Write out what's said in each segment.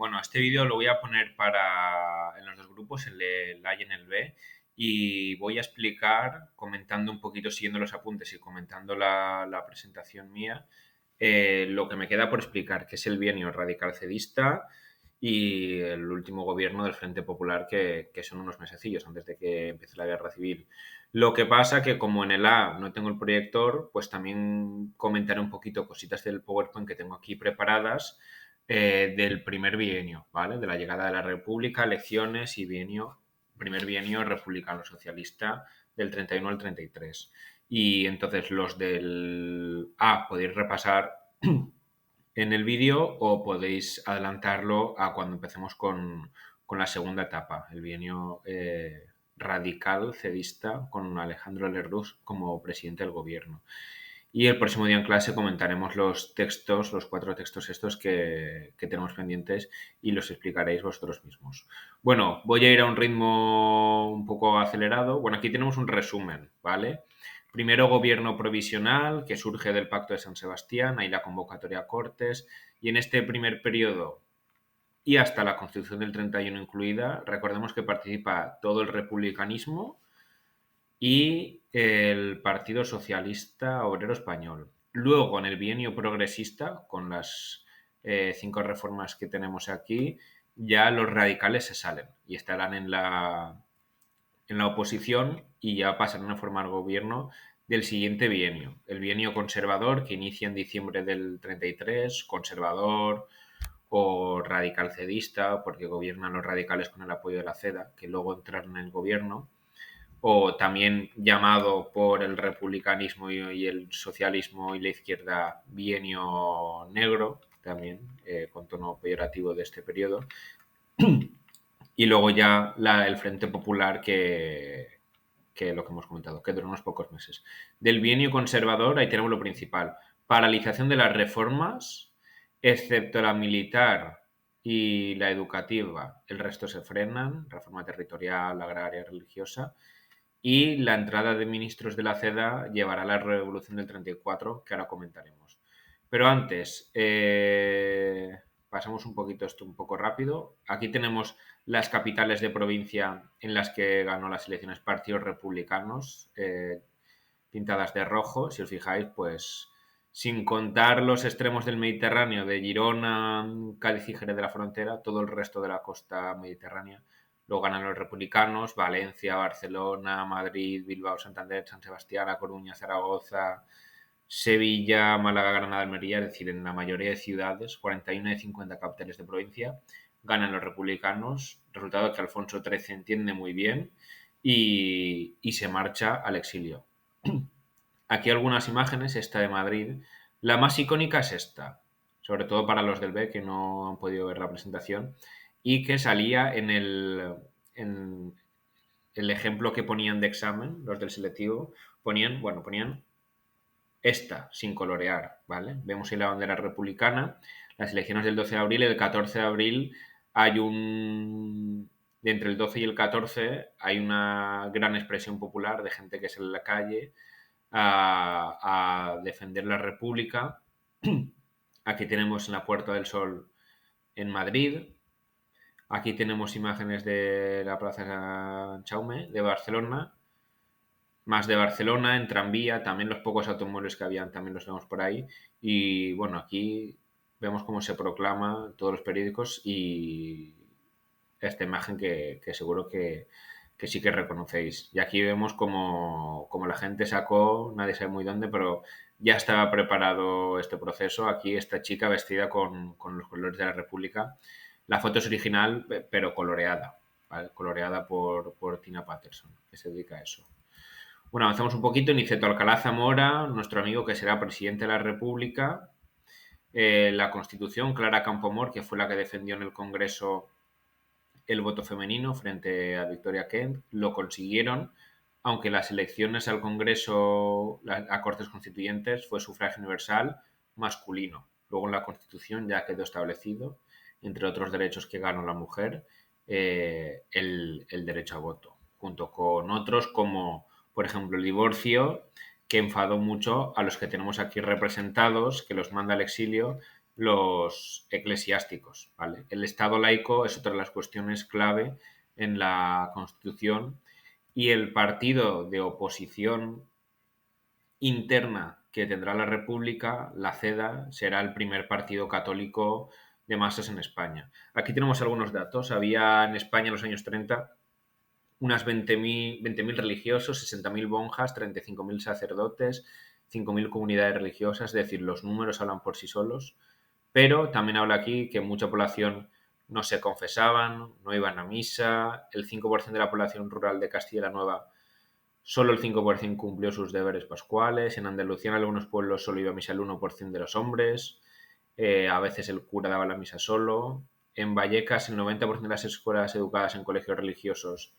Bueno, este vídeo lo voy a poner en los dos grupos, el A y en el B, y voy a explicar, comentando un poquito, siguiendo los apuntes y comentando la presentación mía, lo que me queda por explicar, que es el bienio radical cedista y el último gobierno del Frente Popular, que son unos mesecillos antes de que empiece la guerra civil. Lo que pasa que como en el A no tengo el proyector, pues también comentaré un poquito cositas del PowerPoint que tengo aquí preparadas del primer bienio, ¿vale? De la llegada de la República, elecciones y primer bienio republicano-socialista del 31 al 33. Y entonces los del A podéis repasar en el vídeo o podéis adelantarlo a cuando empecemos con la segunda etapa, el bienio radical cedista con Alejandro Lerroux como presidente del gobierno. Y el próximo día en clase comentaremos los textos, los 4 textos estos que tenemos pendientes y los explicaréis vosotros mismos. Bueno, voy a ir a un ritmo un poco acelerado. Bueno, aquí tenemos un resumen, ¿vale? Primero gobierno provisional que surge del Pacto de San Sebastián, ahí la convocatoria a Cortes, y en este primer periodo y hasta la Constitución del 31 incluida, recordemos que participa todo el republicanismo y el Partido Socialista Obrero Español. Luego, en el bienio progresista, con las 5 reformas que tenemos aquí, ya los radicales se salen y estarán en la oposición y ya pasarán a formar gobierno del siguiente bienio. El bienio conservador, que inicia en diciembre del 33, conservador o radical cedista, porque gobiernan los radicales con el apoyo de la CEDA, que luego entraron en el gobierno, o también llamado por el republicanismo y el socialismo y la izquierda bienio negro, también con tono peyorativo de este periodo, y luego ya el Frente Popular que lo que hemos comentado, que duró unos pocos meses. Del bienio conservador, ahí tenemos lo principal, paralización de las reformas, excepto la militar y la educativa, el resto se frenan, reforma territorial, agraria, religiosa, y la entrada de ministros de la CEDA llevará a la revolución del 34, que ahora comentaremos. Pero antes, pasamos un poquito esto un poco rápido. Aquí tenemos las capitales de provincia en las que ganó las elecciones partidos republicanos, pintadas de rojo. Si os fijáis, pues sin contar los extremos del Mediterráneo, de Girona, Cádiz y Jerez de la Frontera, todo el resto de la costa mediterránea lo ganan los republicanos, Valencia, Barcelona, Madrid, Bilbao, Santander, San Sebastián, A Coruña, Zaragoza, Sevilla, Málaga, Granada, Almería, es decir, en la mayoría de ciudades, 41 de 50 capitales de provincia, ganan los republicanos, resultado que Alfonso XIII entiende muy bien y se marcha al exilio. Aquí algunas imágenes, esta de Madrid. La más icónica es esta, sobre todo para los del B que no han podido ver la presentación, y que salía en el ejemplo que ponían de examen, los del selectivo, ponían esta, sin colorear, ¿vale? Vemos ahí la bandera republicana, las elecciones del 12 de abril, el 14 de abril hay de entre el 12 y el 14 hay una gran expresión popular de gente que sale a la calle a defender la República. Aquí tenemos en la Puerta del Sol en Madrid. Aquí tenemos imágenes de la Plaza San Jaume de Barcelona. Más de Barcelona, en tranvía, también los pocos automóviles que habían también los vemos por ahí. Y bueno, aquí vemos cómo se proclama todos los periódicos y esta imagen que seguro que sí que reconocéis. Y aquí vemos como la gente sacó, nadie sabe muy dónde, pero ya estaba preparado este proceso. Aquí esta chica vestida con los colores de la República. La foto es original, pero coloreada, ¿vale? Coloreada por Tina Patterson, que se dedica a eso. Bueno, avanzamos un poquito. Niceto Alcalá Zamora, nuestro amigo que será presidente de la República. La Constitución, Clara Campoamor, que fue la que defendió en el Congreso el voto femenino frente a Victoria Kent, lo consiguieron, aunque las elecciones al Congreso, a Cortes Constituyentes, fue sufragio universal masculino. Luego en la Constitución ya quedó establecido, entre otros derechos que ganó la mujer, el derecho a voto, junto con otros como, por ejemplo, el divorcio, que enfadó mucho a los que tenemos aquí representados, que los manda al exilio, los eclesiásticos, ¿vale? El Estado laico es otra de las cuestiones clave en la Constitución y el partido de oposición interna que tendrá la República, la CEDA, será el primer partido católico de masas en España. Aquí tenemos algunos datos. Había en España en los años 30 unas 20.000 religiosos, 60.000 monjas, 35.000 sacerdotes, 5.000 comunidades religiosas, es decir, los números hablan por sí solos, pero también habla aquí que mucha población no se confesaban, no iban a misa, el 5% de la población rural de Castilla la Nueva, solo el 5% cumplió sus deberes pascuales, en Andalucía en algunos pueblos solo iba a misa el 1% de los hombres, a veces el cura daba la misa solo, en Vallecas el 90% de las escuelas educadas en colegios religiosos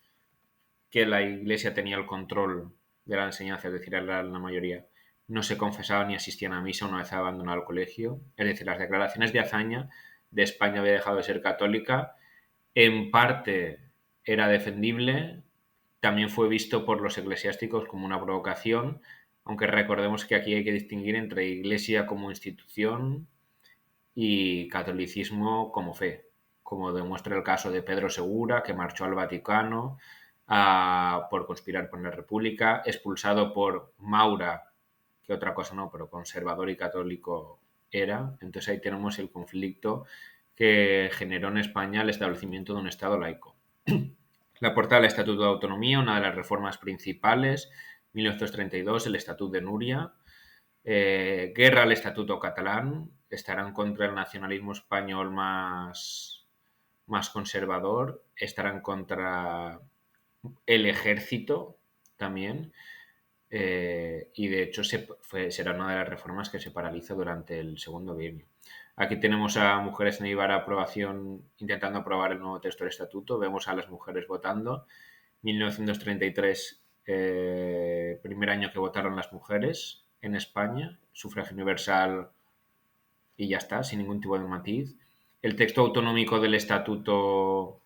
que la Iglesia tenía el control de la enseñanza, es decir, era la mayoría, no se confesaban ni asistían a misa una vez abandonado el colegio. Es decir, las declaraciones de hazaña de España había dejado de ser católica, en parte era defendible, también fue visto por los eclesiásticos como una provocación, aunque recordemos que aquí hay que distinguir entre Iglesia como institución y catolicismo como fe, como demuestra el caso de Pedro Segura, que marchó al Vaticano por conspirar por la República, expulsado por Maura, que otra cosa no, pero conservador y católico era. Entonces ahí tenemos el conflicto que generó en España el establecimiento de un Estado laico. La portada del Estatuto de Autonomía, una de las reformas principales, 1932, el Estatut de Núria, guerra al Estatuto catalán, estarán contra el nacionalismo español más conservador, estarán contra el ejército también, y de hecho será una de las reformas que se paraliza durante el segundo bienio. Aquí tenemos a Mujeres en Eibar aprobación, intentando aprobar el nuevo texto del estatuto, vemos a las mujeres votando, 1933, primer año que votaron las mujeres en España, sufragio universal y ya está, sin ningún tipo de matiz. El texto autonómico del Estatuto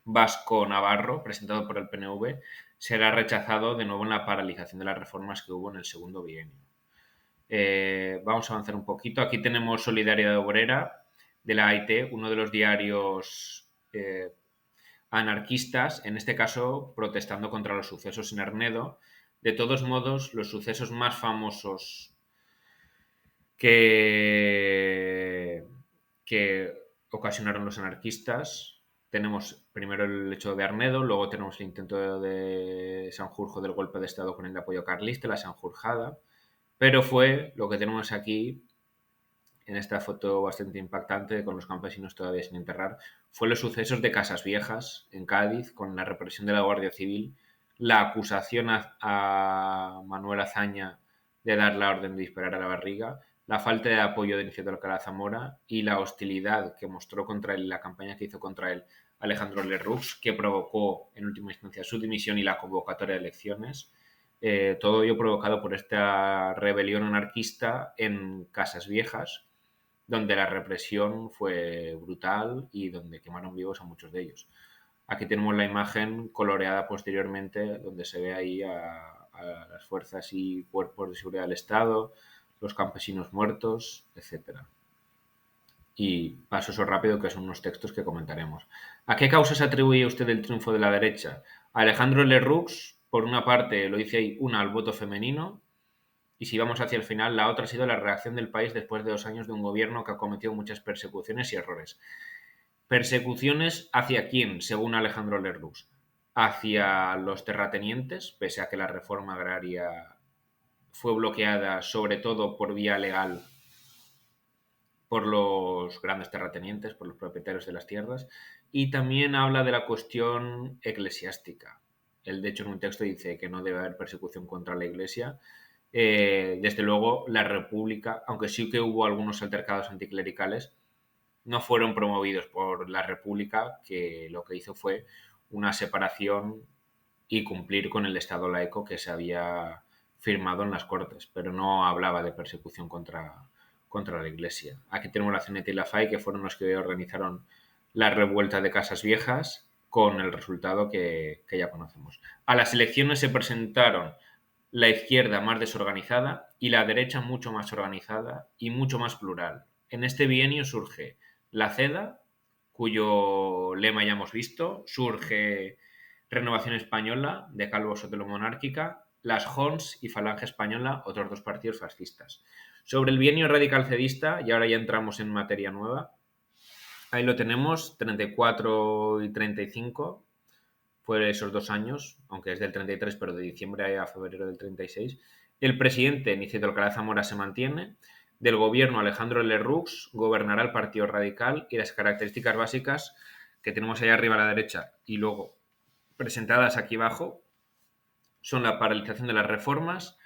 Vasco-Navarro, presentado por el PNV, será rechazado de nuevo en la paralización de las reformas que hubo en el segundo bienio. Vamos a avanzar un poquito. Aquí tenemos Solidaridad Obrera de la AIT, uno de los diarios anarquistas, en este caso protestando contra los sucesos en Arnedo. De todos modos, los sucesos más famosos que ocasionaron los anarquistas, tenemos primero el hecho de Arnedo, luego tenemos el intento de Sanjurjo del golpe de Estado con el apoyo carlista, la Sanjurjada, pero fue lo que tenemos aquí en esta foto bastante impactante con los campesinos todavía sin enterrar, fue los sucesos de Casas Viejas en Cádiz con la represión de la Guardia Civil, la acusación a Manuel Azaña de dar la orden de disparar a la barriga, la falta de apoyo de Iniciativa Alcalá Zamora y la hostilidad que mostró contra él, la campaña que hizo contra él Alejandro Lerroux, que provocó en última instancia su dimisión y la convocatoria de elecciones. Todo ello provocado por esta rebelión anarquista en Casas Viejas, donde la represión fue brutal y donde quemaron vivos a muchos de ellos. Aquí tenemos la imagen coloreada posteriormente, donde se ve ahí a las fuerzas y cuerpos de seguridad del Estado, los campesinos muertos, etc. Y paso eso rápido, que son unos textos que comentaremos. ¿A qué causas atribuye usted el triunfo de la derecha? A Alejandro Lerroux, por una parte, lo dice ahí, una al voto femenino, y si vamos hacia el final, la otra ha sido la reacción del país después de 2 años de un gobierno que ha cometido muchas persecuciones y errores. ¿Persecuciones hacia quién, según Alejandro Lerroux? Hacia los terratenientes, pese a que la reforma agraria fue bloqueada sobre todo por vía legal por los grandes terratenientes, por los propietarios de las tierras, y también habla de la cuestión eclesiástica. Él, de hecho, en un texto dice que no debe haber persecución contra la Iglesia. Desde luego, la República, aunque sí que hubo algunos altercados anticlericales, no fueron promovidos por la República, que lo que hizo fue una separación y cumplir con el Estado laico que se había firmado en las Cortes, pero no hablaba de persecución contra la Iglesia. Aquí tenemos la CNT y la FAI, que fueron los que organizaron la revuelta de Casas Viejas, con el resultado que ya conocemos. A las elecciones se presentaron la izquierda más desorganizada y la derecha mucho más organizada y mucho más plural. En este bienio surge la CEDA, cuyo lema ya hemos visto, surge Renovación Española, de Calvo Sotelo Monárquica, las Jons y Falange Española, otros dos partidos fascistas. Sobre el bienio radical cedista, y ahora ya entramos en materia nueva, ahí lo tenemos, 34 y 35, fue esos 2 años, aunque es del 33, pero de diciembre a febrero del 36. El presidente Nicieto Alcalá Zamora se mantiene. Del gobierno, Alejandro Lerroux gobernará el Partido Radical, y las características básicas que tenemos ahí arriba a la derecha y luego presentadas aquí abajo son la paralización de las reformas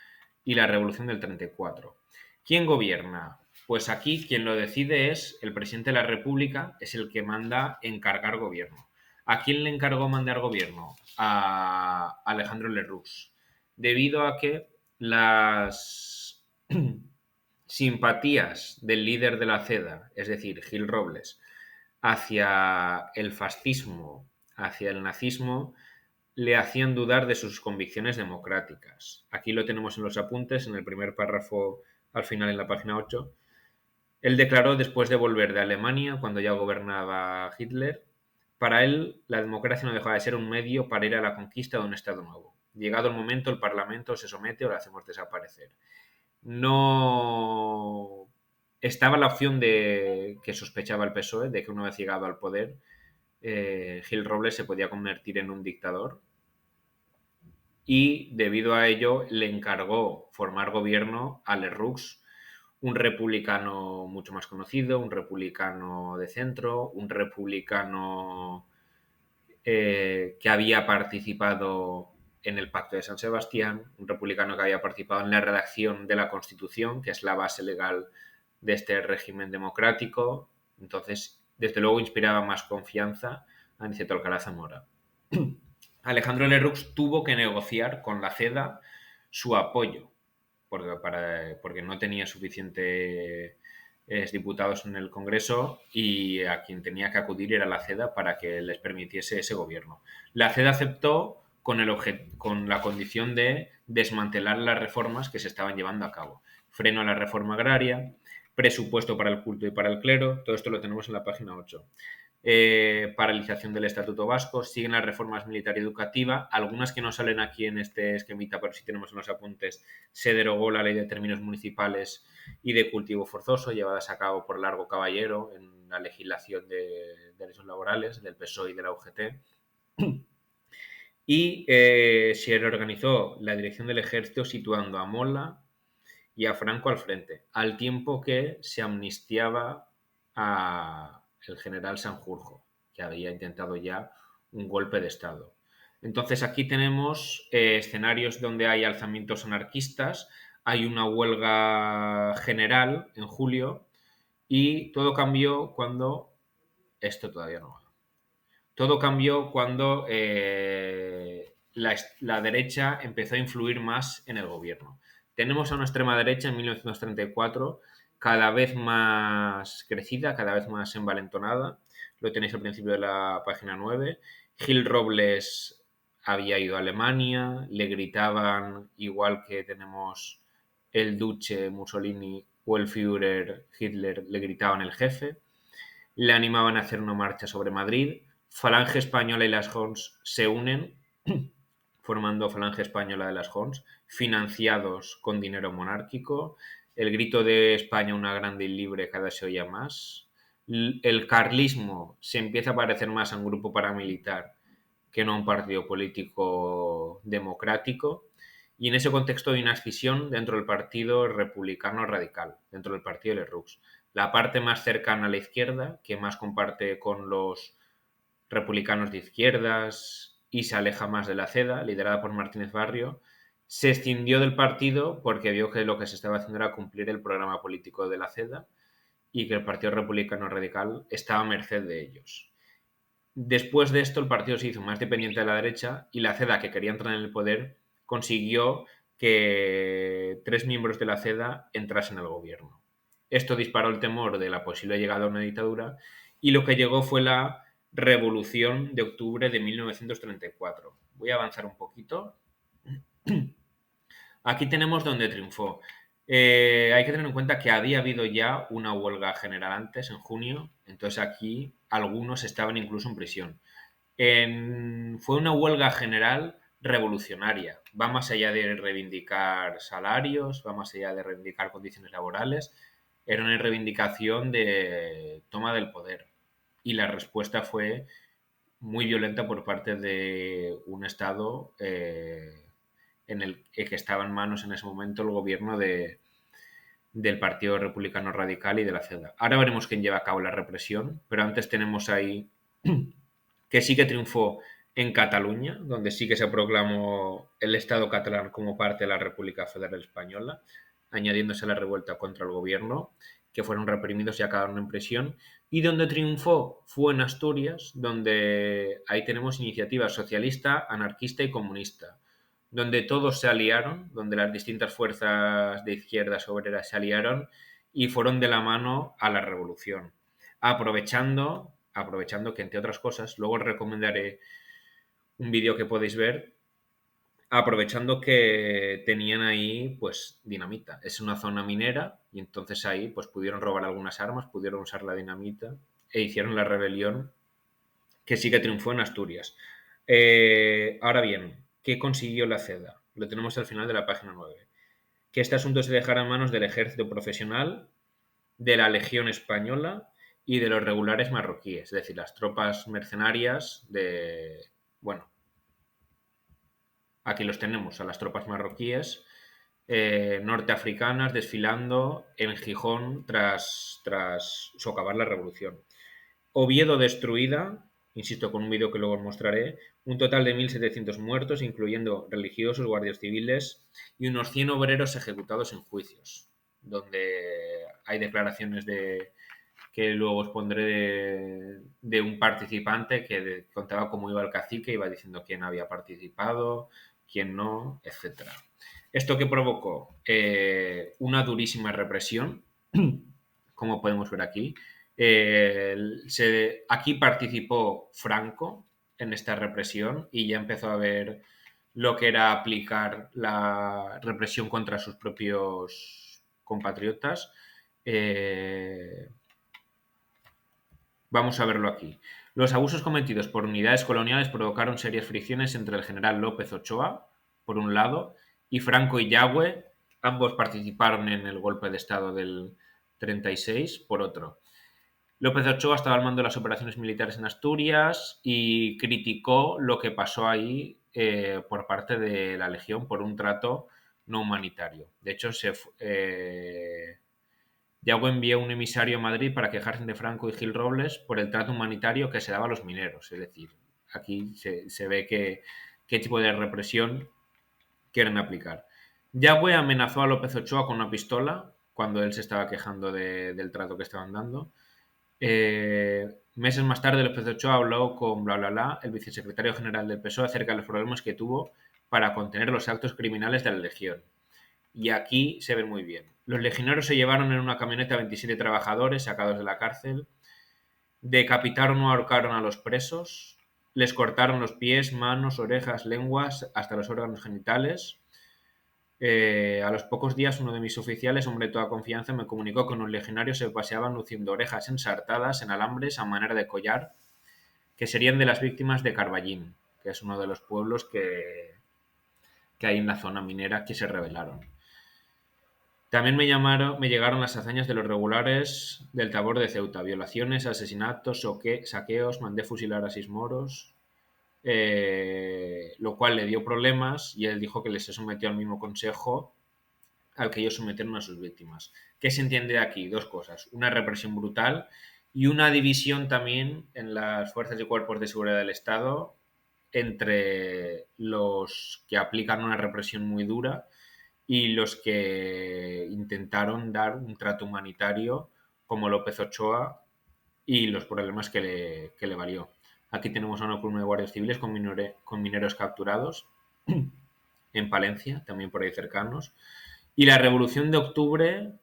y la revolución del 34. ¿Quién gobierna? Pues aquí quien lo decide es el presidente de la República, es el que manda encargar gobierno. ¿A quién le encargó mandar gobierno? A Alejandro Lerroux. Debido a que las simpatías del líder de la CEDA, es decir, Gil Robles, hacia el fascismo, hacia el nazismo, le hacían dudar de sus convicciones democráticas. Aquí lo tenemos en los apuntes, en el primer párrafo al final en la página 8. Él declaró después de volver de Alemania, cuando ya gobernaba Hitler, para él la democracia no dejaba de ser un medio para ir a la conquista de un Estado nuevo. Llegado el momento, el Parlamento se somete o lo hacemos desaparecer. No estaba la opción de que sospechaba el PSOE, de que una vez llegado al poder, Gil Robles se podía convertir en un dictador, y debido a ello le encargó formar gobierno a Lerroux, un republicano mucho más conocido, un republicano de centro, un republicano que había participado en el Pacto de San Sebastián, un republicano que había participado en la redacción de la Constitución, que es la base legal de este régimen democrático. Entonces, desde luego inspiraba más confianza a Nicieto Alcalá Zamora. Alejandro Lerroux tuvo que negociar con la CEDA su apoyo, porque no tenía suficientes diputados en el Congreso, y a quien tenía que acudir era la CEDA para que les permitiese ese gobierno. La CEDA aceptó con la condición de desmantelar las reformas que se estaban llevando a cabo. Freno a la reforma agraria, presupuesto para el culto y para el clero, todo esto lo tenemos en la página 8. Paralización del Estatuto Vasco, siguen las reformas militar y educativa, algunas que no salen aquí en este esquemita, pero sí tenemos en los apuntes. Se derogó la ley de términos municipales y de cultivo forzoso, llevadas a cabo por Largo Caballero en la legislación de derechos laborales del PSOE y de la UGT. Y se reorganizó la dirección del ejército situando a Mola y a Franco al frente, al tiempo que se amnistiaba a el general Sanjurjo, que había intentado ya un golpe de Estado. Entonces aquí tenemos escenarios donde hay alzamientos anarquistas, hay una huelga general en julio, y todo cambió cuando... Esto todavía no va. Todo cambió cuando la derecha empezó a influir más en el gobierno. Tenemos a una extrema derecha en 1934 cada vez más crecida, cada vez más envalentonada. Lo tenéis al principio de la página 9. Gil Robles había ido a Alemania, le gritaban, igual que tenemos el Duce Mussolini o el Führer Hitler, le gritaban el jefe. Le animaban a hacer una marcha sobre Madrid. Falange Española y las Jons se unen, formando Falange Española de las Jons, financiados con dinero monárquico. El grito de España una grande y libre cada vez se oía más. El carlismo se empieza a parecer más a un grupo paramilitar que no a un partido político democrático. Y en ese contexto hay una escisión dentro del Partido Republicano Radical, dentro del Partido de Lerroux. La parte más cercana a la izquierda, que más comparte con los republicanos de izquierdas y se aleja más de la CEDA, liderada por Martínez Barrio, se escindió del partido porque vio que lo que se estaba haciendo era cumplir el programa político de la CEDA y que el Partido Republicano Radical estaba a merced de ellos. Después de esto, el partido se hizo más dependiente de la derecha, y la CEDA, que quería entrar en el poder, consiguió que 3 miembros de la CEDA entrasen al gobierno. Esto disparó el temor de la posible llegada a una dictadura, y lo que llegó fue la Revolución de Octubre de 1934. Voy a avanzar un poquito. Aquí tenemos donde triunfó. Hay que tener en cuenta que había habido ya una huelga general antes, en junio, entonces aquí algunos estaban incluso en prisión. Fue una huelga general revolucionaria. Va más allá de reivindicar salarios, va más allá de reivindicar condiciones laborales. Era una reivindicación de toma del poder. Y la respuesta fue muy violenta por parte de un Estado en el que estaba en manos en ese momento el gobierno del Partido Republicano Radical y de la CEDA. Ahora veremos quién lleva a cabo la represión, pero antes tenemos ahí que sí que triunfó en Cataluña, donde sí que se proclamó el Estado catalán como parte de la República Federal Española, añadiéndose a la revuelta contra el gobierno, que fueron reprimidos y acabaron en prisión. Y donde triunfó fue en Asturias, donde ahí tenemos iniciativa socialista, anarquista y comunista, donde todos se aliaron, donde las distintas fuerzas de izquierdas obreras se aliaron y fueron de la mano a la revolución, aprovechando que, entre otras cosas, luego os recomendaré un vídeo que podéis ver, aprovechando que tenían ahí pues dinamita. Es una zona minera y entonces ahí pues pudieron robar algunas armas, pudieron usar la dinamita e hicieron la rebelión que sí que triunfó en Asturias. Ahora bien, ¿qué consiguió la CEDA? Lo tenemos al final de la página 9. Que este asunto se dejara en manos del ejército profesional, de la Legión Española y de los regulares marroquíes, es decir, las tropas mercenarias de, bueno, aquí los tenemos, a las tropas marroquíes norteafricanas desfilando en Gijón tras socavar la revolución. Oviedo destruida, insisto con un vídeo que luego os mostraré, un total de 1.700 muertos, incluyendo religiosos, guardias civiles y unos 100 obreros ejecutados en juicios, donde hay declaraciones que luego os pondré de un participante que contaba cómo iba el cacique, iba diciendo quién había participado, quién no, etcétera. ¿Esto que provocó? Una durísima represión, como podemos ver aquí. Aquí participó Franco en esta represión y ya empezó a ver lo que era aplicar la represión contra sus propios compatriotas. Eh, Vamos a verlo aquí. Los abusos cometidos por unidades coloniales provocaron serias fricciones entre el general López Ochoa, por un lado, y Franco y Yagüe, ambos participaron en el golpe de Estado del 36, por otro. López Ochoa estaba al mando de las operaciones militares en Asturias y criticó lo que pasó ahí por parte de la Legión por un trato no humanitario. De hecho, Yago envió un emisario a Madrid para quejarse de Franco y Gil Robles por el trato humanitario que se daba a los mineros. Es decir, aquí se ve qué tipo de represión quieren aplicar. Yagüe amenazó a López Ochoa con una pistola cuando él se estaba quejando del trato que estaban dando. Meses más tarde, López Ochoa habló con el vicesecretario general del PSOE, acerca de los problemas que tuvo para contener los actos criminales de la Legión. Y aquí se ve muy bien. Los legionarios se llevaron en una camioneta a 27 trabajadores sacados de la cárcel, decapitaron o ahorcaron a los presos, les cortaron los pies, manos, orejas, lenguas, hasta los órganos genitales. A los pocos días, uno de mis oficiales, hombre de toda confianza, me comunicó que unos legionarios se paseaban luciendo orejas ensartadas en alambres a manera de collar, que serían de las víctimas de Carballín, que es uno de los pueblos que hay en la zona minera que se rebelaron. También me llegaron las hazañas de los regulares del Tabor de Ceuta, violaciones, asesinatos, saqueos, mandé fusilar a 6 moros, lo cual le dio problemas y él dijo que les sometió al mismo consejo al que ellos sometieron a sus víctimas. ¿Qué se entiende de aquí? Dos cosas. Una represión brutal y una división también en las fuerzas y cuerpos de seguridad del Estado entre los que aplican una represión muy dura y los que intentaron dar un trato humanitario como López Ochoa y los problemas que le valió. Aquí tenemos a una columna de guardias civiles con mineros capturados en Palencia, también por ahí cercanos. Y la Revolución de Octubre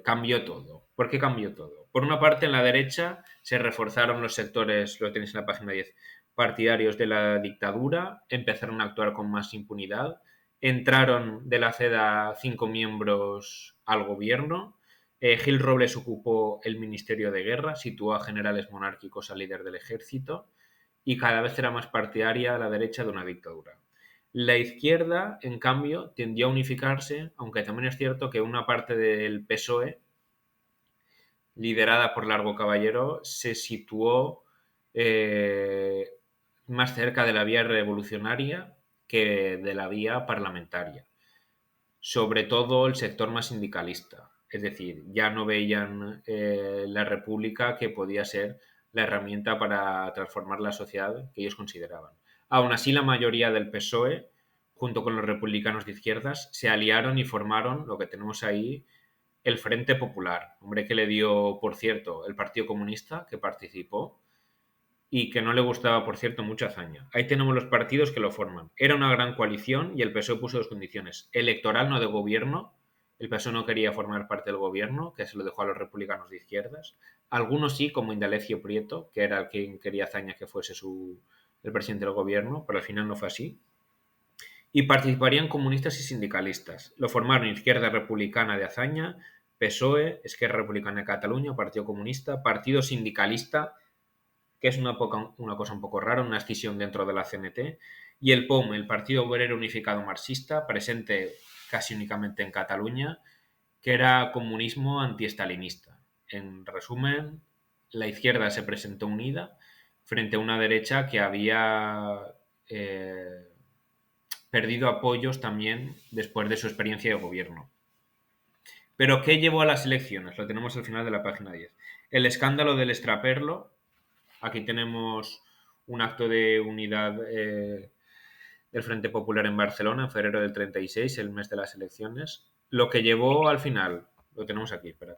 cambió todo. ¿Por qué cambió todo? Por una parte, en la derecha se reforzaron los sectores, lo tenéis en la página 10, partidarios de la dictadura, empezaron a actuar con más impunidad. entraron de la CEDA 5 miembros al gobierno. Gil Robles ocupó el Ministerio de Guerra, situó a generales monárquicos al líder del ejército y cada vez era más partidaria a la derecha de una dictadura. La izquierda, en cambio, tendió a unificarse, aunque también es cierto que una parte del PSOE, liderada por Largo Caballero, se situó eh, más cerca de la vía revolucionaria que de la vía parlamentaria. Sobre todo el sector más sindicalista. Es decir, ya no veían la república que podía ser la herramienta para transformar la sociedad que ellos consideraban. Aún así, la mayoría del PSOE, junto con los republicanos de izquierdas, se aliaron y formaron lo que tenemos ahí, el Frente Popular, hombre que le dio, por cierto, el Partido Comunista, que participó, y que no le gustaba, por cierto, mucho Azaña. Ahí tenemos los partidos que lo forman. Era una gran coalición y el PSOE puso dos condiciones: electoral, no de gobierno. El PSOE no quería formar parte del gobierno, que se lo dejó a los republicanos de izquierdas. Algunos sí, como Indalecio Prieto, que era quien quería Azaña que fuese el presidente del gobierno, pero al final no fue así. Y participarían comunistas y sindicalistas. Lo formaron Izquierda Republicana de Azaña, PSOE, Esquerra Republicana de Cataluña, Partido Comunista, Partido Sindicalista, que es una cosa un poco rara, una escisión dentro de la CNT, y el POM, el Partido Obrero Unificado Marxista, presente casi únicamente en Cataluña, que era comunismo antiestalinista. En resumen, la izquierda se presentó unida frente a una derecha que había perdido apoyos también después de su experiencia de gobierno. ¿Pero qué llevó a las elecciones? Lo tenemos al final de la página 10. El escándalo del extraperlo. Aquí tenemos un acto de unidad del Frente Popular en Barcelona en febrero del 36, el mes de las elecciones. Lo que llevó al final, lo tenemos aquí, espera.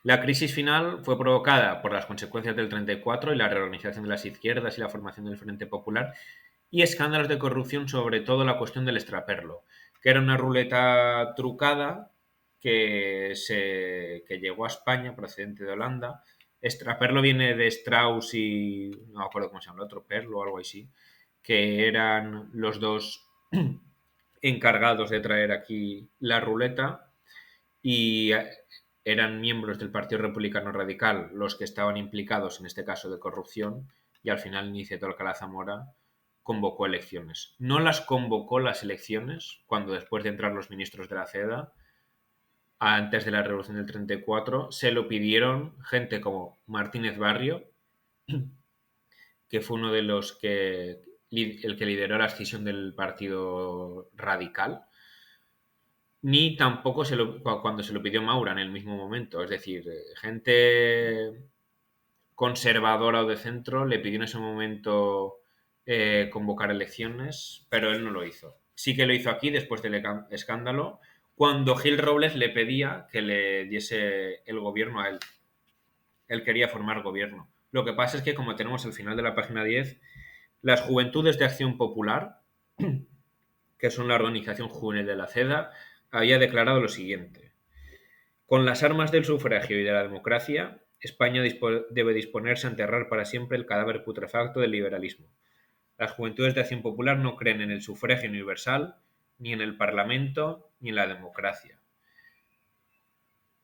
La crisis final fue provocada por las consecuencias del 34 y la reorganización de las izquierdas y la formación del Frente Popular y escándalos de corrupción, sobre todo la cuestión del extraperlo, que era una ruleta trucada que llegó a España procedente de Holanda. Extraperlo viene de Strauss y no me acuerdo cómo se llama el otro, Perlo o algo así, que eran los dos encargados de traer aquí la ruleta y eran miembros del Partido Republicano Radical los que estaban implicados en este caso de corrupción y al final Niceto Alcalá Zamora convocó elecciones. No las convocó las elecciones cuando después de entrar los ministros de la CEDA, antes de la Revolución del 34, se lo pidieron gente como Martínez Barrio, que fue uno de los el que lideró la escisión del Partido Radical, ni tampoco cuando se lo pidió Maura en el mismo momento. Es decir, gente conservadora o de centro le pidió en ese momento convocar elecciones, pero él no lo hizo. Sí que lo hizo aquí después del escándalo, cuando Gil Robles le pedía que le diese el gobierno a él. Él quería formar gobierno. Lo que pasa es que, como tenemos al final de la página 10, las Juventudes de Acción Popular, que son la organización juvenil de la CEDA, había declarado lo siguiente: con las armas del sufragio y de la democracia, España debe disponerse a enterrar para siempre el cadáver putrefacto del liberalismo. Las Juventudes de Acción Popular no creen en el sufragio universal, ni en el Parlamento, ni en la democracia.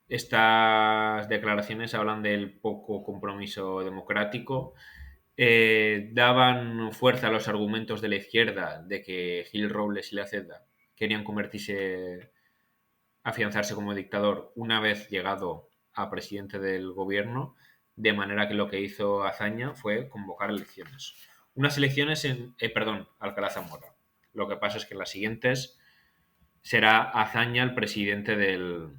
Estas declaraciones hablan del poco compromiso democrático, daban fuerza a los argumentos de la izquierda de que Gil Robles y la CEDA querían afianzarse como dictador una vez llegado a presidente del gobierno, de manera que lo que hizo Azaña fue convocar elecciones. Unas elecciones Alcalá Zamora. Lo que pasa es que en las siguientes será Azaña el presidente de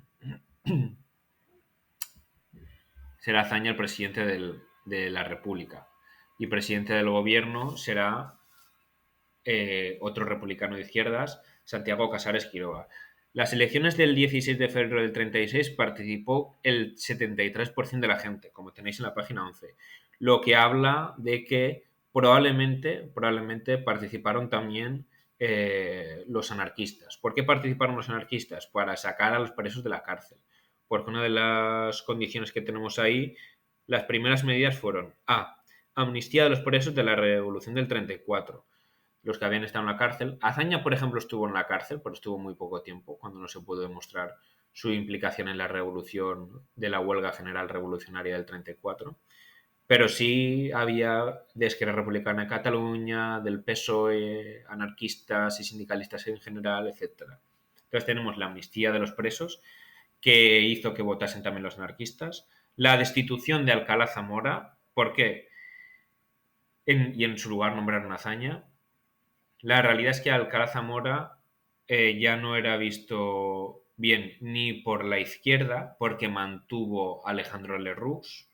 la República. Y presidente del gobierno será otro republicano de izquierdas, Santiago Casares Quiroga. Las elecciones del 16 de febrero del 36 participó el 73% de la gente, como tenéis en la página 11, lo que habla de que probablemente participaron también los anarquistas. ¿Por qué participaron los anarquistas? Para sacar a los presos de la cárcel. Porque una de las condiciones que tenemos ahí, las primeras medidas fueron amnistía de los presos de la Revolución del 34, los que habían estado en la cárcel. Azaña, por ejemplo, estuvo en la cárcel, pero estuvo muy poco tiempo, cuando no se pudo demostrar su implicación en la revolución de la huelga general revolucionaria del 34. Pero sí había de Esquerra Republicana de Cataluña, del PSOE, anarquistas y sindicalistas en general, etcétera. Entonces tenemos la amnistía de los presos, que hizo que votasen también los anarquistas, la destitución de Alcalá Zamora, ¿por qué? Y en su lugar nombraron a Azaña. La realidad es que Alcalá Zamora ya no era visto bien ni por la izquierda, porque mantuvo a Alejandro Lerroux,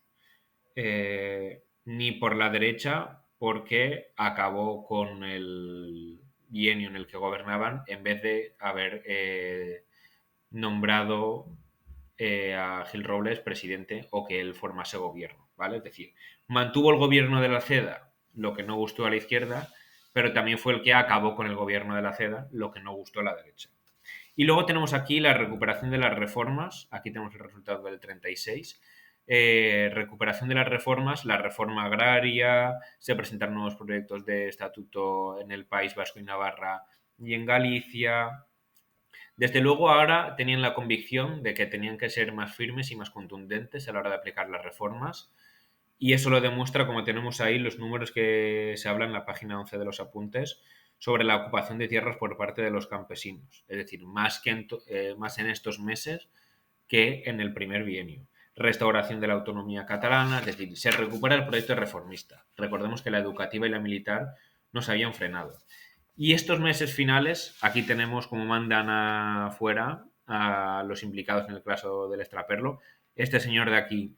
ni por la derecha, porque acabó con el bienio en el que gobernaban en vez de haber nombrado a Gil Robles presidente o que él formase gobierno, ¿vale? Es decir, mantuvo el gobierno de la CEDA, lo que no gustó a la izquierda, pero también fue el que acabó con el gobierno de la CEDA, lo que no gustó a la derecha. Y luego tenemos aquí la recuperación de las reformas, aquí tenemos el resultado del 36, recuperación de las reformas, la reforma agraria, se presentaron nuevos proyectos de estatuto en el País Vasco y Navarra y en Galicia. Desde luego ahora tenían la convicción de que tenían que ser más firmes y más contundentes a la hora de aplicar las reformas, y eso lo demuestra, como tenemos ahí, los números que se hablan en la página 11 de los apuntes sobre la ocupación de tierras por parte de los campesinos. Es decir, más en estos meses que en el primer bienio. Restauración de la autonomía catalana, es decir, se recupera el proyecto reformista. Recordemos que la educativa y la militar nos habían frenado. Y estos meses finales, aquí tenemos como mandan afuera a los implicados en el caso del extraperlo. Este señor de aquí,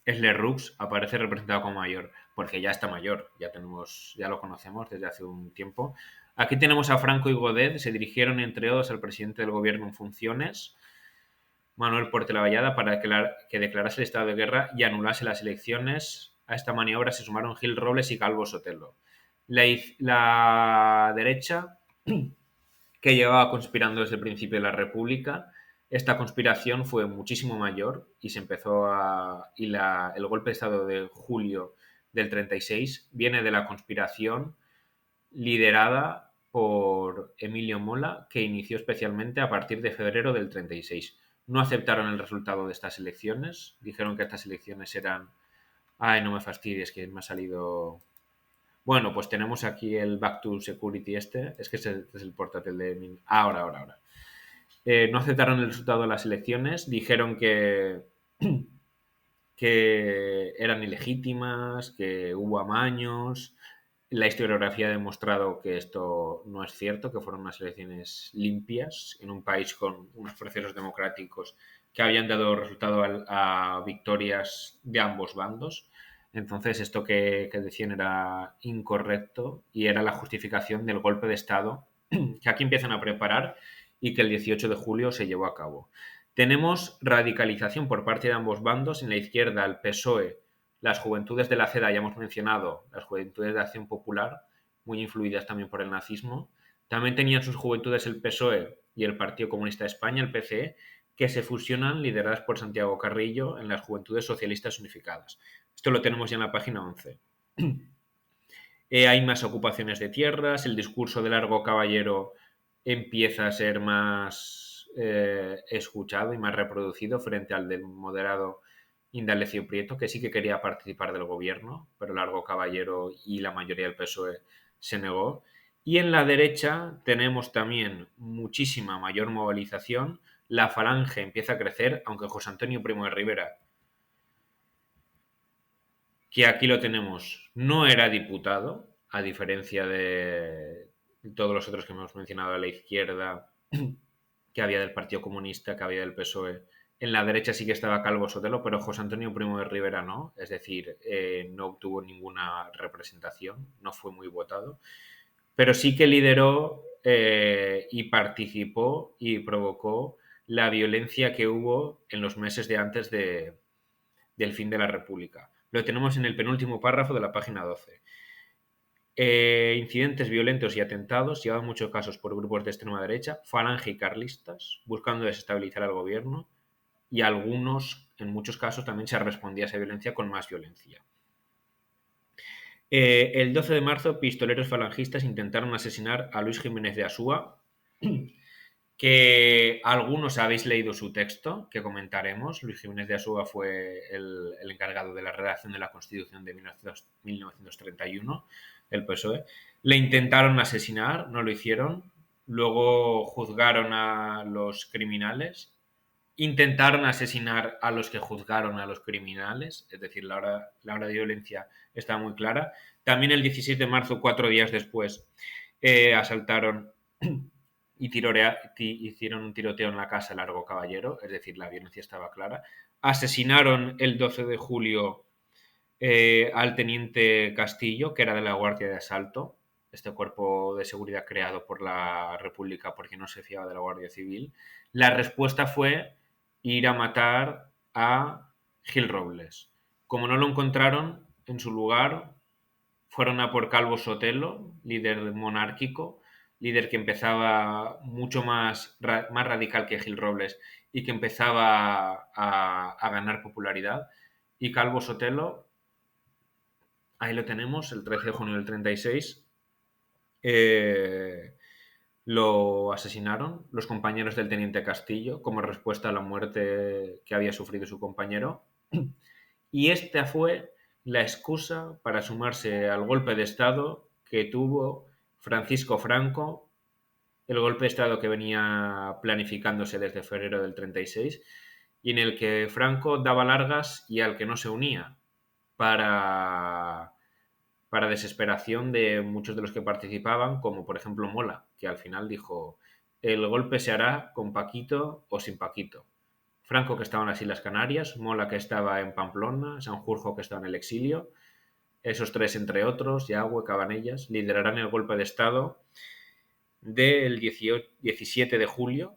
Lerroux, aparece representado como mayor, porque ya está mayor, ya lo conocemos desde hace un tiempo. Aquí tenemos a Franco y Godet, se dirigieron entre todos al presidente del gobierno en funciones, Manuel Portela Vallada, para que declarase el estado de guerra y anulase las elecciones. A esta maniobra se sumaron Gil Robles y Calvo Sotelo. La derecha, que llevaba conspirando desde el principio de la República, esta conspiración fue muchísimo mayor y se empezó a. El golpe de Estado de julio del 36 viene de la conspiración liderada por Emilio Mola, que inició especialmente a partir de febrero del 36. No aceptaron el resultado de estas elecciones, dijeron que estas elecciones eran. Ay, no me fastidies, que me ha salido. Bueno, pues tenemos aquí el Back to Security este. Es que este es el portátil de. Ahora. No aceptaron el resultado de las elecciones. Dijeron que eran ilegítimas, que hubo amaños. La historiografía ha demostrado que esto no es cierto, que fueron unas elecciones limpias en un país con unos procesos democráticos que habían dado resultado a victorias de ambos bandos. Entonces, esto que decían era incorrecto y era la justificación del golpe de Estado que aquí empiezan a preparar y que el 18 de julio se llevó a cabo. Tenemos radicalización por parte de ambos bandos. En la izquierda, el PSOE, las juventudes de la CEDA, ya hemos mencionado, las juventudes de Acción Popular, muy influidas también por el nazismo. También tenían sus juventudes el PSOE y el Partido Comunista de España, el PCE, que se fusionan, lideradas por Santiago Carrillo, en las Juventudes Socialistas Unificadas. Esto lo tenemos ya en la página 11. Hay más ocupaciones de tierras, el discurso de Largo Caballero empieza a ser más escuchado y más reproducido frente al del moderado Indalecio Prieto, que sí que quería participar del gobierno, pero Largo Caballero y la mayoría del PSOE se negó. Y en la derecha tenemos también muchísima mayor movilización. La falange empieza a crecer, aunque José Antonio Primo de Rivera, que aquí lo tenemos, no era diputado, a diferencia de todos los otros que hemos mencionado a la izquierda, que había del Partido Comunista, que había del PSOE. En la derecha sí que estaba Calvo Sotelo, pero José Antonio Primo de Rivera no, es decir, no obtuvo ninguna representación, no fue muy votado, pero sí que lideró y participó y provocó la violencia que hubo en los meses de antes del fin de la República. Lo tenemos en el penúltimo párrafo de la página 12. Incidentes violentos y atentados llevaban muchos casos por grupos de extrema derecha, falange y carlistas, buscando desestabilizar al gobierno, y en muchos casos, también se respondía a esa violencia con más violencia. El 12 de marzo, pistoleros falangistas intentaron asesinar a Luis Jiménez de Asúa, que algunos habéis leído su texto, que comentaremos. Luis Jiménez de Asúa fue el encargado de la redacción de la Constitución de 1931, el PSOE. Le intentaron asesinar, no lo hicieron. Luego juzgaron a los criminales. Intentaron asesinar a los que juzgaron a los criminales, es decir, la hora de violencia está muy clara. También el 17 de marzo, 4 días después, asaltaron y hicieron un tiroteo en la casa Largo Caballero, es decir, la violencia estaba clara. Asesinaron el 12 de julio al teniente Castillo, que era de la Guardia de Asalto, este cuerpo de seguridad creado por la República porque no se fiaba de la Guardia Civil. La respuesta fue ir a matar a Gil Robles. Como no lo encontraron, en su lugar fueron a por Calvo Sotelo, líder monárquico, líder que empezaba mucho más radical que Gil Robles y que empezaba a ganar popularidad. Y Calvo Sotelo, ahí lo tenemos, el 13 de junio del 36, lo asesinaron los compañeros del teniente Castillo como respuesta a la muerte que había sufrido su compañero. Y esta fue la excusa para sumarse al golpe de Estado que tuvo Francisco Franco, el golpe de Estado que venía planificándose desde febrero del 36 y en el que Franco daba largas y al que no se unía para, para desesperación de muchos de los que participaban, como por ejemplo Mola, que al final dijo, el golpe se hará con Paquito o sin Paquito. Franco, que estaba en las Islas Canarias, Mola, que estaba en Pamplona, Sanjurjo, que estaba en el exilio. Esos tres, entre otros, Yagüe, Cabanellas, liderarán el golpe de Estado del 17 de julio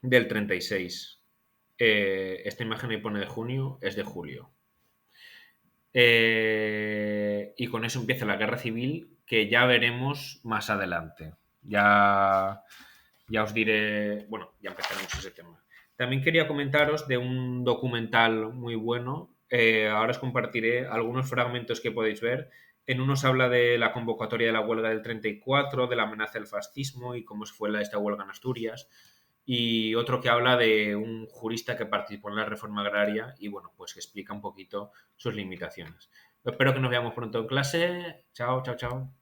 del 36. Esta imagen ahí pone de junio, es de julio. Y con eso empieza la guerra civil, que ya veremos más adelante. Ya os diré, bueno, ya empezaremos ese tema. También quería comentaros de un documental muy bueno. Ahora os compartiré algunos fragmentos que podéis ver. En uno se habla de la convocatoria de la huelga del 34, de la amenaza del fascismo y cómo fue esta huelga en Asturias. Y otro que habla de un jurista que participó en la reforma agraria y, bueno, pues que explica un poquito sus limitaciones. Espero que nos veamos pronto en clase. Chao, chao, chao.